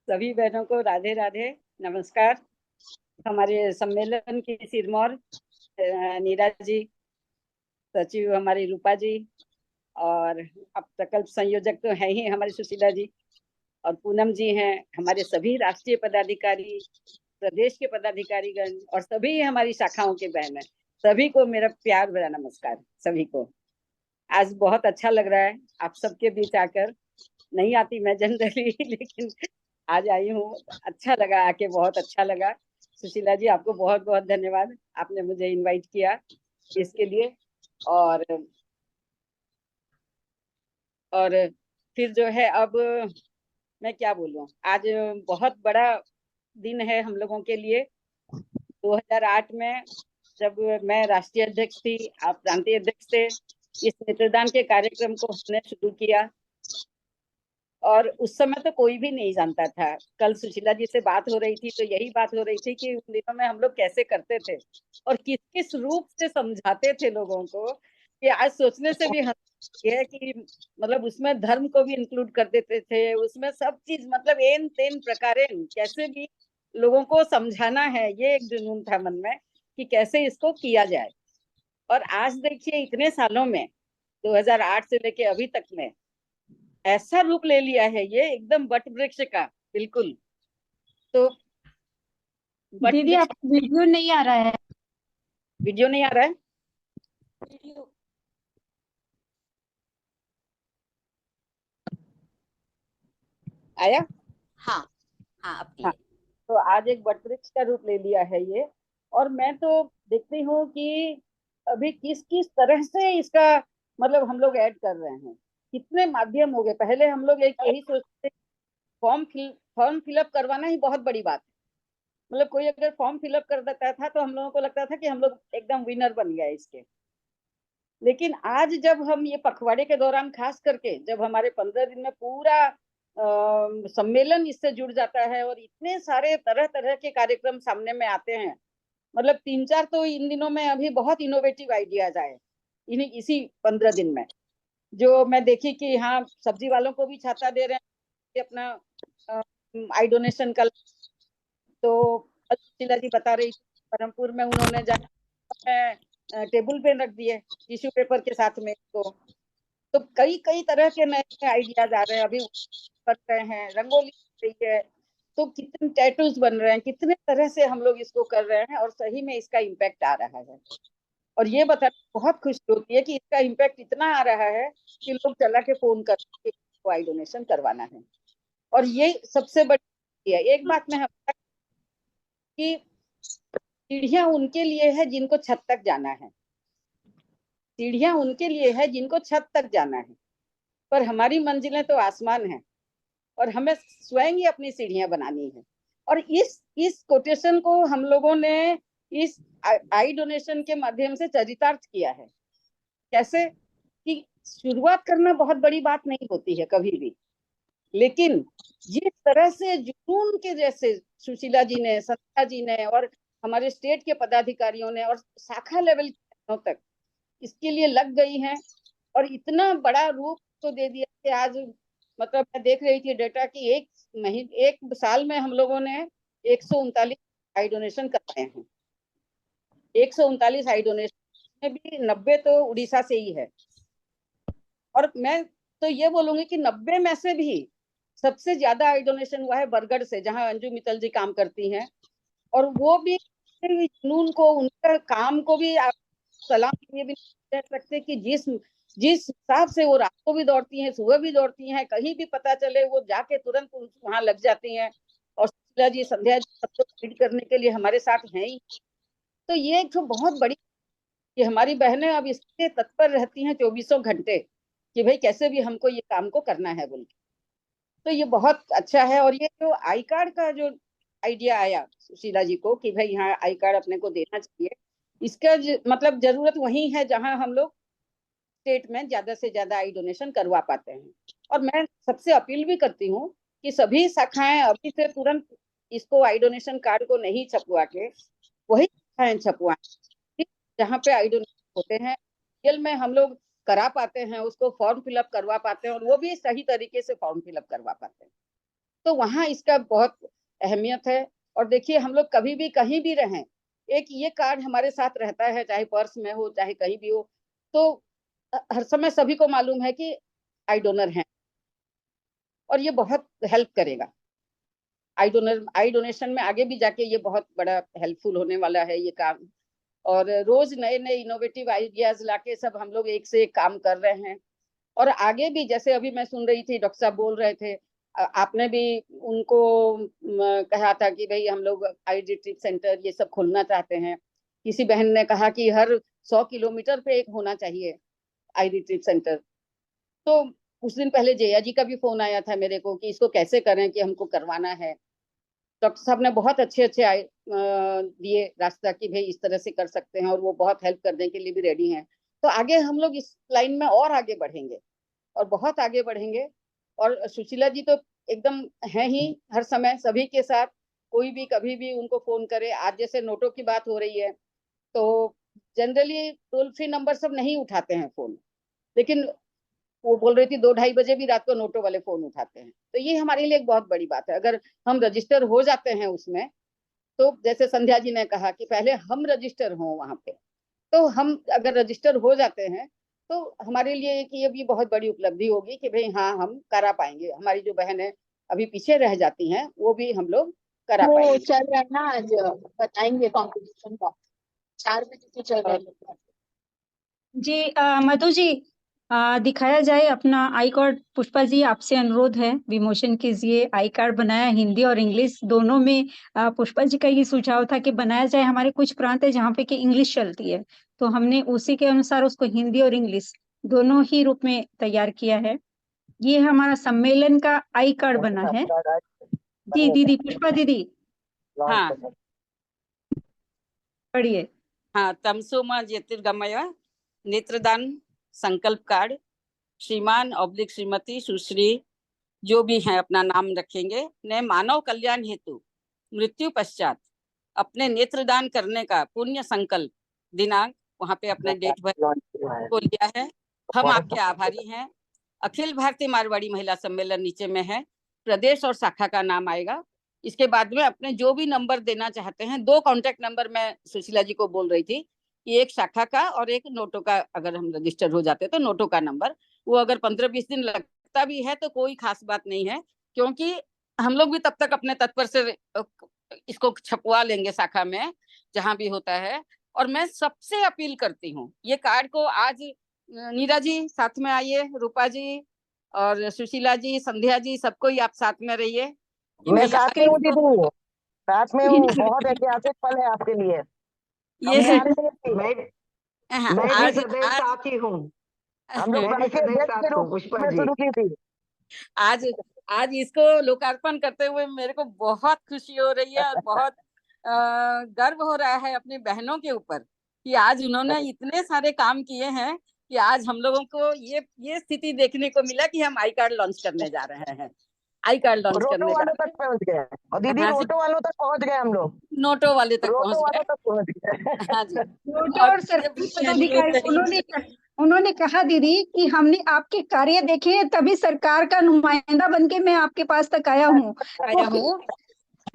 सभी बहनों को राधे राधे, नमस्कार। हमारे सम्मेलन की सिरमौर नीरा जी, सचिव हमारी रूपा जी, और अब प्रकल्प संयोजक तो है ही हमारी सुशीला जी, और पूनम जी हैं। हमारे सभी राष्ट्रीय पदाधिकारी, प्रदेश के पदाधिकारीगण और सभी हमारी शाखाओं के बहन हैं, सभी को मेरा प्यार भरा नमस्कार। सभी को आज बहुत अच्छा लग रहा है आप सबके बीच आकर। नहीं आती मैं जनरली लेकिन आज आई हूँ, अच्छा लगा आके, बहुत अच्छा लगा। सुशीला जी, आपको बहुत बहुत धन्यवाद, आपने मुझे इनवाइट किया इसके लिए। और और फिर जो है, अब मैं क्या बोलूं, आज बहुत बड़ा दिन है हम लोगों के लिए। 2008 में जब मैं राष्ट्रीय अध्यक्ष थी, आप प्रांतीय अध्यक्ष थे, इस नेत्रदान के कार्यक्रम को हमने शुरू किया। और उस समय तो कोई भी नहीं जानता था। कल सुशीला जी से बात हो रही थी तो यही बात हो रही थी कि उन दिनों में हम लोग कैसे करते थे और किस किस रूप से समझाते थे लोगों को, कि आज सोचने से भी हंसी है कि मतलब उसमें धर्म को भी इंक्लूड कर देते थे, उसमें सब चीज, मतलब एन तेन प्रकारे कैसे भी लोगों को समझाना है, ये एक जुनून था मन में कि कैसे इसको किया जाए। और आज देखिए, इतने सालों में 2008 से लेके अभी तक में ऐसा रूप ले लिया है ये, एकदम वट वृक्ष का, बिल्कुल। तो वट दीदी, वृक्ष। आपका वीडियो नहीं आ रहा है। वीडियो नहीं आ रहा है? वीडियो। आया? हाँ। हाँ, अब हाँ। ये। तो आज एक वट वृक्ष का रूप ले लिया है ये। और मैं तो देखती हूँ कि अभी किस किस तरह से इसका मतलब हम लोग ऐड कर रहे हैं, कितने माध्यम हो गए। पहले हम लोग एक यही सोचते थे, फॉर्म फिलअप करवाना ही बहुत बड़ी बात है। मतलब कोई अगर फॉर्म फिलअप कर देता था तो हम लोगों को लगता था कि हम लोग एकदम विनर बन गए इसके। लेकिन आज जब हम ये पखवाड़े के दौरान खास करके, जब हमारे 15 दिन में पूरा सम्मेलन इससे जुड़ जाता है और इतने सारे तरह तरह के कार्यक्रम सामने में आते हैं, मतलब 3-4 तो इन दिनों में अभी बहुत इनोवेटिव आइडियाज आए इन्हीं इसी 15 दिन में। जो मैं देखी कि हाँ, सब्जी वालों को भी छाता दे रहे हैं कि अपना आई डोनेशन का। तो शीला जी बता रही थी, परमपुर में उन्होंने जाकर टेबल पे रख दिए टिश्यू पेपर के साथ में इसको। तो कई कई तरह के नए आइडियाज आ रहे हैं अभी, कर रहे हैं, रंगोली बन रही है, तो कितने टैटूज बन रहे हैं, कितने तरह से हम लोग इसको कर रहे हैं और सही में इसका इम्पैक्ट आ रहा है। और ये बताना बहुत खुशी होती है कि इसका इम्पैक्ट इतना आ रहा है कि लोग चला के फोन करके आई डोनेशन करवाना है। और ये सबसे बड़ी है। एक बात मैं कि सीढ़ियां उनके लिए है जिनको छत तक जाना है, सीढ़ियां उनके लिए है जिनको छत तक जाना है, पर हमारी मंजिलें तो आसमान है और हमें स्वयं ही अपनी सीढ़ियां बनानी है। और इस कोटेशन को हम लोगों ने इस आई डोनेशन के माध्यम से चरितार्थ किया है। कैसे कि शुरुआत करना बहुत बड़ी बात नहीं होती है कभी भी, लेकिन जिस तरह से जुनून के जैसे सुशीला जी ने, संध्या जी ने और हमारे स्टेट के पदाधिकारियों ने और शाखा लेवल तक इसके लिए लग गई हैं, और इतना बड़ा रूप तो दे दिया कि आज मतलब मैं देख रही थी डेटा कि एक साल में हम लोगों ने 139 आई डोनेशन करवाए हैं। 139 आई डोनेशन में भी 90 तो उड़ीसा से ही है। और मैं तो ये बोलूंगी कि 90 में से भी सबसे ज्यादा आई डोनेशन हुआ है बरगढ़ से, जहां अंजू मित्तल जी काम करती हैं। और वो भी जुनून को, उनका काम को भी आप सलाम ये भी कह सकते कि जिस जिस हिसाब से वो रात को भी दौड़ती हैं, सुबह भी दौड़ती हैं, कहीं भी पता चले वो जाके तुरंत वहां लग जाती हैं। और सुशीला जी, संध्या जी सबको गाइड करने के लिए हमारे साथ हैं ही। तो ये एक तो बहुत बड़ी कि हमारी बहनें अब इसके तत्पर रहती हैं 24 घंटे कि भाई कैसे भी हमको ये काम को करना है बोल के। तो ये बहुत अच्छा है। और ये जो आई कार्ड का जो आइडिया आया सुशीला जी को कि भाई यहाँ आई कार्ड अपने को देना चाहिए, इसका मतलब जरूरत वही है जहां हम लोग स्टेट में ज्यादा से ज्यादा आई डोनेशन करवा पाते हैं। और मैं सबसे अपील भी करती हूँ कि सभी शाखाएं अभी से तुरंत इसको आई डोनेशन कार्ड को नहीं छपवा के वही शाखाएं छपवाएं जहाँ पे आई डोनेशन होते हैं, रियल में हम लोग करा पाते हैं, उसको फॉर्म फिलअप करवा पाते हैं और वो भी सही तरीके से फॉर्म फिलअप करवा पाते हैं। तो वहाँ इसका बहुत अहमियत है। और देखिए हम लोग कभी भी कहीं भी रहें, एक ये कार्ड हमारे साथ रहता है, चाहे पर्स में हो चाहे कहीं भी हो, तो हर समय सभी को मालूम है कि आई डोनर हैं, और ये बहुत हेल्प करेगा। आई डोनेशन में आगे भी जाके ये बहुत बड़ा हेल्पफुल होने वाला है ये काम। और रोज नए नए इनोवेटिव आइडियाज लाके सब हम लोग एक से एक काम कर रहे हैं। और आगे भी, जैसे अभी मैं सुन रही थी डॉक्टर साहब बोल रहे थे, आपने भी उनको कहा था कि भाई हम लोग आई रिट्रीट सेंटर ये सब खोलना चाहते हैं। किसी बहन ने कहा कि हर 100 किलोमीटर पे एक होना चाहिए आई रिट्रीट सेंटर। तो कुछ दिन पहले जया जी का भी फोन आया था मेरे को कि इसको कैसे करें, कि हमको करवाना है। डॉक्टर साहब ने बहुत अच्छे अच्छे दिए रास्ता कि भाई इस तरह से कर सकते हैं, और वो बहुत हेल्प करने के लिए भी रेडी हैं। तो आगे हम लोग इस लाइन में और आगे बढ़ेंगे, और बहुत आगे बढ़ेंगे। और सुशीला जी तो एकदम है ही, हर समय सभी के साथ, कोई भी कभी भी उनको फोन करे। आज जैसे नोटों की बात हो रही है, तो जनरली टोल फ्री नंबर सब नहीं उठाते हैं फोन, लेकिन वो बोल रही थी 2-2:30 बजे भी रात को नोटो वाले फोन उठाते हैं। तो ये हमारे लिए एक बहुत बड़ी बात है। अगर हम रजिस्टर हो जाते हैं उसमें, तो जैसे संध्या जी ने कहा कि पहले हम रजिस्टर हों वहां पे, तो हम अगर रजिस्टर हो जाते हैं तो हमारे लिए कि ये भी बहुत बड़ी उपलब्धि होगी कि भाई हाँ हम करा पाएंगे। हमारी जो बहन है अभी पीछे रह जाती हैं, वो भी हम लोग करा वो पाएंगे। चल रहा है ना आज, बताएंगे कंपटीशन का, 4 बजे से चल रहा और है। जी मधु जी, दिखाया जाए अपना आई कार्ड। पुष्पा जी आपसे अनुरोध है, विमोचन कीजिए। आई कार्ड बनाया हिंदी और इंग्लिश दोनों में। पुष्पा जी का ये सुझाव था कि बनाया जाए। हमारे कुछ प्रांत है जहाँ पे कि इंग्लिश चलती है, तो हमने उसी के अनुसार उसको हिंदी और इंग्लिश दोनों ही रूप में तैयार किया है। ये हमारा सम्मेलन का आई कार्ड बना है। जी दीदी, पुष्पा दीदी हाँ पढ़िए। हाँ, तमसोमा ज्योतिर्गमय नेत्रदान संकल्प कार्ड, श्रीमान ऑब्लिक श्रीमती सुश्री जो भी हैं अपना नाम रखेंगे, ने मानव कल्याण हेतु मृत्यु पश्चात अपने नेत्रदान करने का पुण्य संकल्प दिनांक वहां पे अपने डेट भर को लिया है। हम आपके आभारी हैं। अखिल भारतीय मारवाड़ी महिला सम्मेलन नीचे में है, प्रदेश और शाखा का नाम आएगा। इसके बाद में अपने जो भी नंबर देना चाहते हैं, 2 कॉन्टेक्ट नंबर मैं सुशीला जी को बोल रही थी कि एक शाखा का और एक नोटो का, अगर हम रजिस्टर हो जाते तो नोटो का नंबर। वो अगर 15-20 दिन लगता भी है तो कोई खास बात नहीं है, क्योंकि हम लोग भी तब तक अपने तत्पर से इसको छपवा लेंगे शाखा में जहां भी होता है। और मैं सबसे अपील करती हूँ, ये कार्ड को आज नीरा जी साथ में आइए, रूपा जी और सुशीला जी, संध्या जी, सबको ही आप साथ में रहिए। मैं साथ में हूँ दीदी, साथ में हूँ। बहुत ऐतिहासिक पल है आपके लिए। ये हमने आज नहीं, मैं आज सदैव साथ ही हूँ। हम लोग राष्ट्रीय अध्यक्ष के रूप में शुरू की थी। आज आज इसको लोकार्पण करते हुए मेरे को बहुत खुशी हो रही है, और बहुत गर्व हो रहा है अपनी बहनों के ऊपर कि आज उन्होंने इतने सारे काम किए हैं कि आज हम लोगों को ये स्थिति देखने को मिला कि हम आई कार्ड लॉन्च करने जा रहे हैं। आई कार्ड लॉन्च रोटो करने जा वालों रहे तक पहुंच गए, और दीदी हाँ जी, रोटो वालों तक पहुंच गए हम लोग। हैं, नोटो वाले तक रोटो पहुंच वालों गए। तक पहुंच गए। हाँ जी। नोटो और और सरकारी पदाधिकारी उन्होंने कहा दीदी कि हमने आपके कार्य देखे हैं, तभी सरकार का नुमाइंदा बन के मैं आपके पास तक आया हूँ। आया हूँ।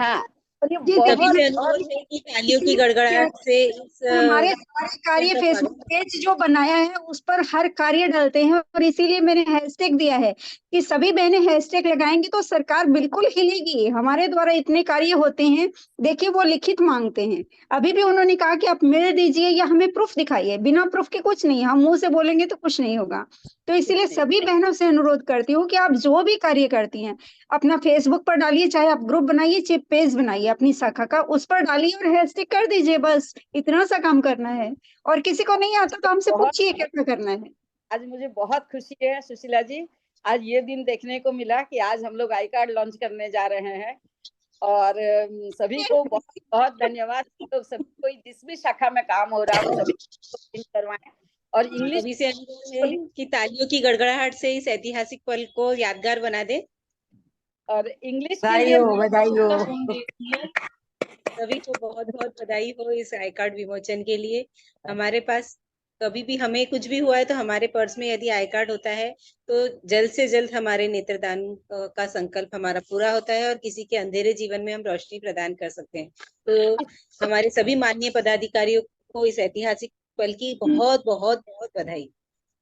हाँ, और ये जी सभी देखिए, से अनुरोध है कि तालियों की गड़गड़ाहट से इस हमारे सारे कार्य फेसबुक पेज जो बनाया है उस पर हर कार्य डालते हैं, और इसीलिए मैंने हैशटैग दिया है कि सभी बहनें हैशटैग लगाएंगी तो सरकार बिल्कुल हिलेगी। हमारे द्वारा इतने कार्य होते हैं, देखिए वो लिखित मांगते हैं। अभी भी उन्होंने कहा कि आप मेल दीजिए या हमें प्रूफ दिखाइए। बिना प्रूफ के कुछ नहीं, हम मुंह से बोलेंगे तो कुछ नहीं होगा। तो इसीलिए सभी बहनों से अनुरोध करती हूँ कि आप जो भी कार्य करती हैं अपना फेसबुक पर डालिए, चाहे आप ग्रुप बनाइए चाहे पेज बनाइए अपनी शाखा का, उस पर डालिए और हैशटैग कर दीजिए। बस इतना सा काम करना है, और किसी को नहीं आता तो हमसे पूछिए क्या क्या करना है। आज मुझे बहुत खुशी है सुशीला जी, आज ये दिन देखने को मिला कि आज हम लोग आई कार्ड लॉन्च करने जा रहे हैं। और सभी को बहुत बहुत धन्यवाद। तो सभी को जिस भी शाखा में काम हो रहा है वो सभी करवाएं। और इंग्लिश सभी से अनुरोध है कि तालियों की गड़गड़ाहट से इस ऐतिहासिक पल को यादगार बना दे। और इंग्लिश के लिए सभी को बहुत बहुत बधाई हो इस आई कार्ड विमोचन के लिए। हमारे पास कभी भी हमें कुछ भी हुआ है तो हमारे पर्स में यदि आई कार्ड होता है तो जल्द से जल्द हमारे नेत्रदान का संकल्प हमारा पूरा होता है और किसी के अंधेरे जीवन में हम रोशनी प्रदान कर सकते हैं। तो हमारे सभी माननीय पदाधिकारियों को इस ऐतिहासिक पल की बहुत बहुत बहुत बधाई।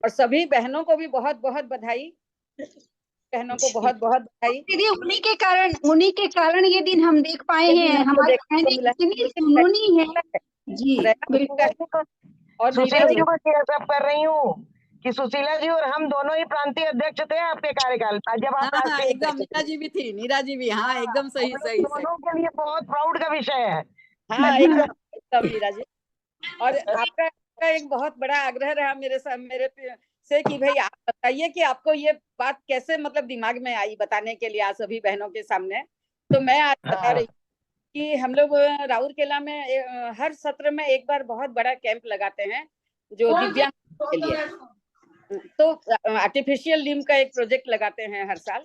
और सभी बहनों को भी बहुत बहुत बधाई, बहनों को बहुत बहुत बधाई। दीदी उन्हीं के कारण ये दिन हम देख पाए ये दिन हैं। हमको हमारी देखने को बहनें मिला। इतनी लेकिन सुनूनी है जी, प्रयास बिल्कुल। होता है। और सुशीला नीरज जी को सब कर रही हूँ कि सुशीला जी और हम दोनों ही प्रांतीय अध्यक्ष थे आपके कार्यकाल जब आप हाँ हाँ राष्ट्रीय एकदम, अध्यक्ष नीरा थे। जी भी थी, नीरा जी भी, हाँ एकदम सही हम लोग सही सही। दोनों के लिए बहुत प्राउड का विषय है। हाँ एकदम एकदम नीरज जी। और आपका एक बहुत बड़ा आग्रह रहा मेरे से कि भाई आप बताइए कि आपको ये बात कैसे मतलब दिमाग में आई बताने के लिए आज सभी बहनों के सामने। तो मैं आज बता रही कि हम लोग राउरकेला में हर सत्र में एक बार बहुत बड़ा कैंप लगाते हैं जो दिव्यांग के लिए। तो आर्टिफिशियल लिम्ब का एक प्रोजेक्ट लगाते हैं हर साल।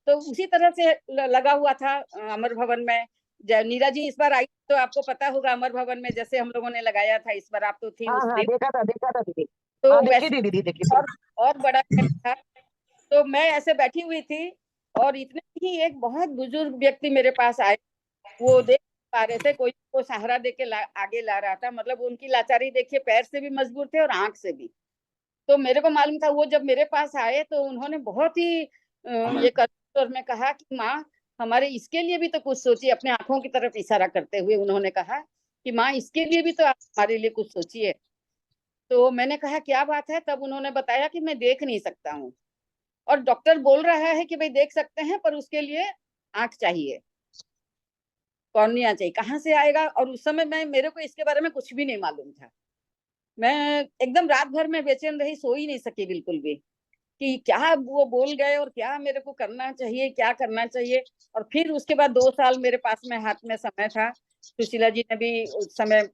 तो उसी तरह से लगा हुआ था अमर भवन में। नीरा जी इस बार आई तो आपको पता होगा अमर भवन में जैसे हम लोगों ने लगाया था इस बार, आप तो थी उस दिन। देखा था दीदी। तो हाँ देखी वैसे थी दीदी, देखी थी। और बड़ा कैंप था। तो मैं ऐसे बैठी हुई थी और इतने ही एक बहुत बुजुर्ग व्यक्ति मेरे पास आए। वो देख पा रहे थे, कोई को सहारा दे के आगे ला रहा था। मतलब उनकी लाचारी देखिए, पैर से भी मजबूर थे और आंख से भी। तो मेरे को मालूम था वो जब मेरे पास आए तो उन्होंने बहुत ही ये कर में कहा कि माँ हमारे इसके लिए भी तो कुछ सोचिए। अपने आंखों की तरफ इशारा करते हुए उन्होंने कहा कि माँ इसके लिए भी तो आप हमारे लिए कुछ सोचिए। तो मैंने कहा क्या बात है। तब उन्होंने बताया कि मैं देख नहीं सकता हूँ और डॉक्टर बोल रहा है कि भाई देख सकते हैं पर उसके लिए आंख चाहिए, कॉर्निया चाहिए। कहाँ से आएगा? और उस समय मेरे को इसके बारे में कुछ भी नहीं मालूम था। मैं एकदम रात भर में बेचैन रही, सो ही नहीं सकी बिल्कुल भी कि क्या वो बोल गए और क्या मेरे को करना चाहिए, क्या करना चाहिए। और फिर उसके बाद 2 साल मेरे पास में हाथ में समय था। सुशीला जी ने भी उस समय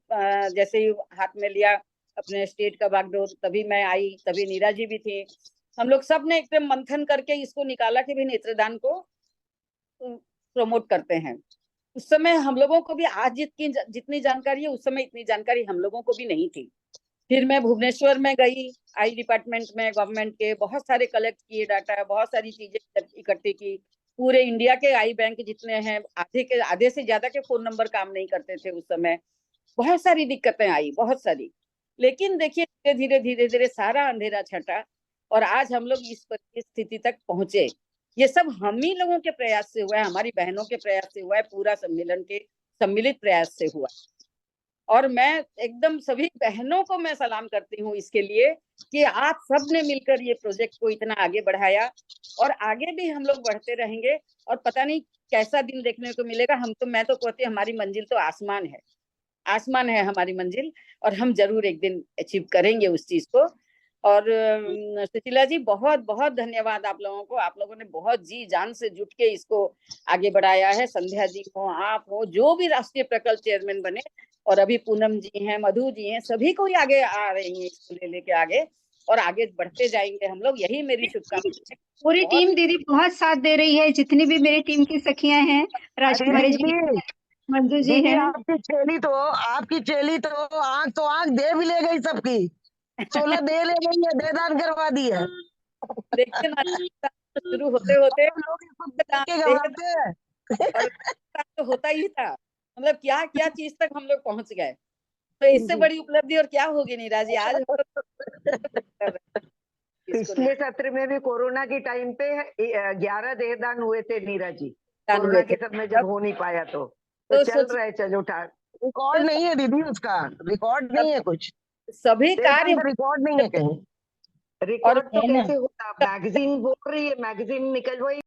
जैसे ही हाथ में लिया अपने स्टेट का बागडोर, तभी मैं आई, तभी नीरा जी भी थी। हम लोग सब ने एकदम मंथन करके इसको निकाला कि भी नेत्रदान को प्रमोट करते हैं। उस समय हम लोगों को भी आज जितनी जानकारी है उस समय इतनी जानकारी हम लोगों को भी नहीं थी। फिर मैं भुवनेश्वर में गई, आई डिपार्टमेंट में गवर्नमेंट के बहुत सारे कलेक्ट किए डाटा, बहुत सारी चीजें इकट्ठी की। पूरे इंडिया के आई बैंक जितने हैं आधे से ज्यादा के फोन नंबर काम नहीं करते थे उस समय। बहुत सारी दिक्कतें आई, बहुत सारी। लेकिन देखिए धीरे धीरे धीरे सारा अंधेरा छटा और आज हम लोग इस स्थिति तक पहुंचे। ये सब हम ही लोगों के प्रयास से हुआ है, हमारी बहनों के प्रयास से हुआ है, पूरा सम्मेलन के सम्मिलित प्रयास से हुआ। और मैं एकदम सभी बहनों को मैं सलाम करती हूँ इसके लिए कि आप सब ने मिलकर ये प्रोजेक्ट को इतना आगे बढ़ाया और आगे भी हम लोग बढ़ते रहेंगे। और पता नहीं कैसा दिन देखने को मिलेगा। मैं तो कहती हमारी मंजिल तो आसमान है, आसमान है हमारी मंजिल। और हम जरूर एक दिन अचीव करेंगे उस चीज को। और सुशीला जी बहुत बहुत धन्यवाद आप लोगों को। आप लोगों ने बहुत जी जान से जुट के इसको आगे बढ़ाया है। संध्या जी हो, आप हो, जो भी राष्ट्रीय प्रकल्प चेयरमैन बने, और अभी पूनम जी हैं, मधु जी हैं, सभी को ही आगे आ रही हैं इसको लेके आगे। और आगे बढ़ते जाएंगे हम लोग, यही मेरी शुभकामनाएं। पूरी टीम दीदी बहुत साथ दे रही है। जितनी भी मेरी टीम की सखियां हैं, राजकुमारी जी, मंजू जी दीदी हैं। आपकी चेली तो आंख दे भी ले गई सबकी। 16 दे ले गई है, दे दान करवा दी है। देखिए ना, शुरू होते होते लोग इसको देख के घबराते हैं। और तो होता ही था। मतलब क्या क्या चीज तक हम लोग पहुंच गए। तो इससे बड़ी उपलब्धि और क्या होगी नीरा जी। आज पिछले सत्र में भी कोरोना के टाइम पे 11 देहदान हुए थे नीरा जी। दान कोरोना हुए के थे। समय जब हो नहीं पाया तो तो चल रहा है, चलो रिकॉर्ड नहीं है दीदी, उसका रिकॉर्ड नहीं है कुछ। सभी कार्य रिकॉर्ड नहीं है कहीं। रिकॉर्ड तो कैसे होता। मैगजीन बोल रही है, मैगजीन निकल वही